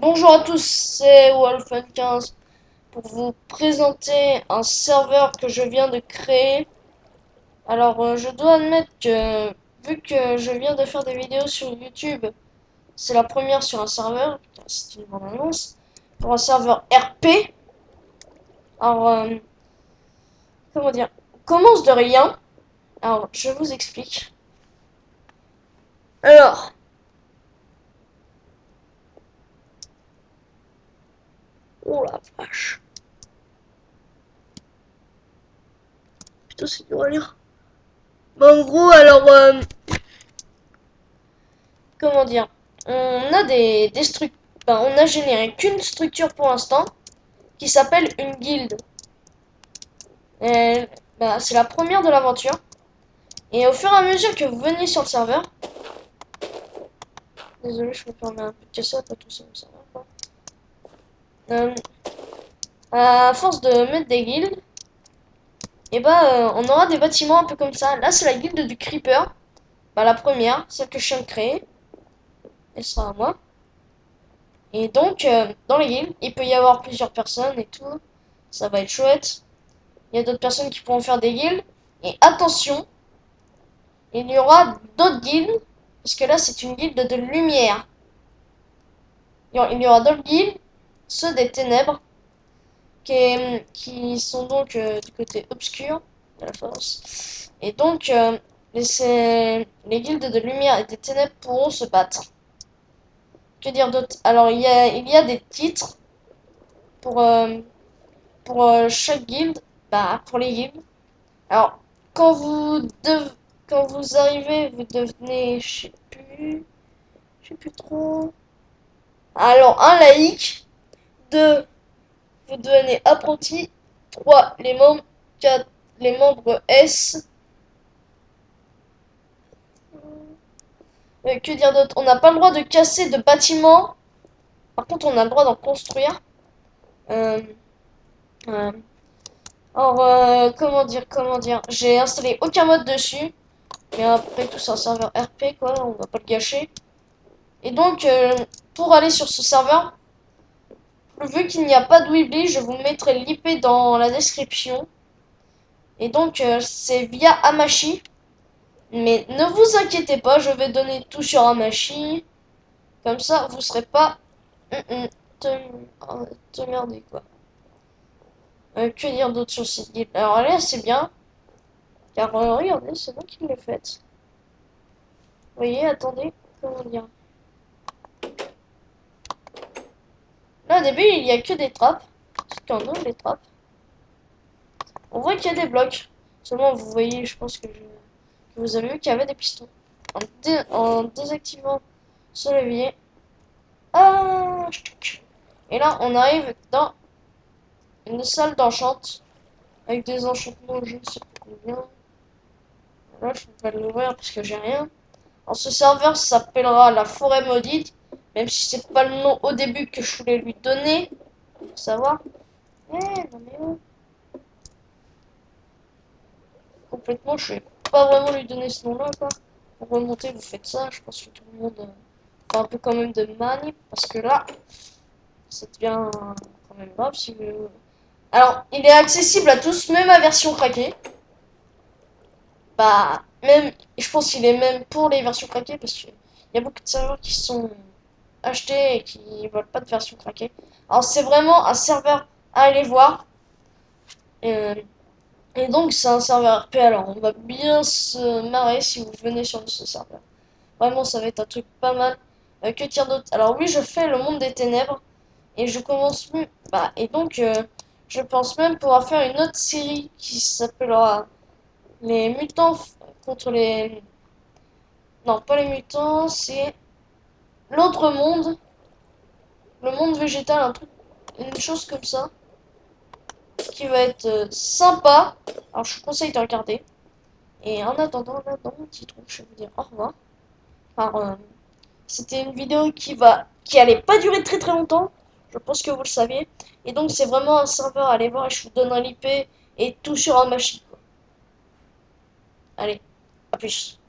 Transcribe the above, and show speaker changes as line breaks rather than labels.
Bonjour à tous, c'est Wolfen15 pour vous présenter un serveur que je viens de créer. Alors, je dois admettre que vu que je viens de faire des vidéos sur YouTube, c'est la première sur un serveur, c'est une bonne annonce, pour un serveur RP. Alors, comment dire, on commence de rien. Alors, je vous explique. Alors, oh la vache, putain, c'est dur à lire. Bon, en gros, alors, comment dire, on a des structures, on a généré qu'une structure pour l'instant qui s'appelle une guilde. Et, c'est la première de l'aventure. Et au fur et à mesure que vous venez sur le serveur, désolé, je me permets un peu de casser après tout ça, ça va pas. Euh, à force de mettre des guildes, et on aura des bâtiments un peu comme ça. Là, c'est la guilde du Creeper. La première, celle que je viens de créer, elle sera à moi. Et donc, dans les guildes, il peut y avoir plusieurs personnes et tout. Ça va être chouette. Il y a d'autres personnes qui pourront faire des guildes. Et attention, il y aura d'autres guildes. Parce que là, c'est une guilde de lumière. Il y aura d'autres guildes, ceux des ténèbres, qui sont donc du côté obscur de la force. Et donc, les guildes de lumière et des ténèbres pourront se battre. Que dire d'autre? Alors, il y a des titres pour, chaque guilde, pour les guildes. Alors, quand vous dev- quand vous arrivez, vous devenez, je sais plus trop. Alors, un laïc, 2, vous devenez apprenti, 3, les membres, 4, les membres S. Que dire d'autre? On n'a pas le droit de casser de bâtiments. Par contre, on a le droit d'en construire. Euh, euh, comment dire? J'ai installé aucun mode dessus. Mais après, tout c'est un serveur RP, quoi. On va pas le gâcher. Et donc, pour aller sur ce serveur, vu qu'il n'y a pas de Weebly, je vous mettrai l'IP dans la description. Et donc, c'est via Hamachi. Mais ne vous inquiétez pas, je vais donner tout sur Hamachi. Comme ça, vous serez pas te, te merder, quoi. Que dire d'autre sur cette guide? Alors là, c'est bien. Car regardez, c'est moi qui l'ai faite. Vous voyez, attendez, comment dire? Là, au début, il n'y a que des trappes. C'est qu'en haut, les trappes. On voit qu'il y a des blocs. Seulement, vous voyez, je pense que vous avez vu qu'il y avait des pistons. En désactivant ce levier. Ah, et là, on arrive dans une salle d'enchant. Avec des enchantements, je ne sais pas combien. Là, je peux pas l'ouvrir parce que j'ai rien. Alors, ce serveur s'appellera la forêt maudite. Même si c'est pas le nom au début que je voulais lui donner. Faut savoir. Eh, non mais oh. Complètement, je vais pas vraiment lui donner ce nom-là, quoi. Pour remonter, vous faites ça. Je pense que tout le monde fait un peu quand même de manip. Parce que là, ça devient quand même grave si vous... Alors, il est accessible à tous, même à version craquée. Même, je pense qu'il est même pour les versions craquées parce qu'il y a beaucoup de serveurs qui sont achetés et qui veulent pas de version craquée. Alors, c'est vraiment un serveur à aller voir. Euh, et donc, c'est un serveur RP. Alors, on va bien se marrer si vous venez sur ce serveur. Vraiment, ça va être un truc pas mal. Que dire d'autre? Alors, oui, je fais le monde des ténèbres. Et je commence. Et donc, je pense même pouvoir faire une autre série qui s'appellera Les mutants contre les. Non, pas les mutants, c'est l'autre monde. Le monde végétal, un truc. Une chose comme ça. Qui va être sympa. Alors, je vous conseille de regarder. Et en attendant, là, dans mon petit trou, je vais vous dire au revoir. Alors, c'était une vidéo qui allait pas durer très très longtemps. Je pense que vous le saviez. Et donc, c'est vraiment un serveur à aller voir. Et je vous donnerai l'IP et tout sur un machine. Allez, à plus.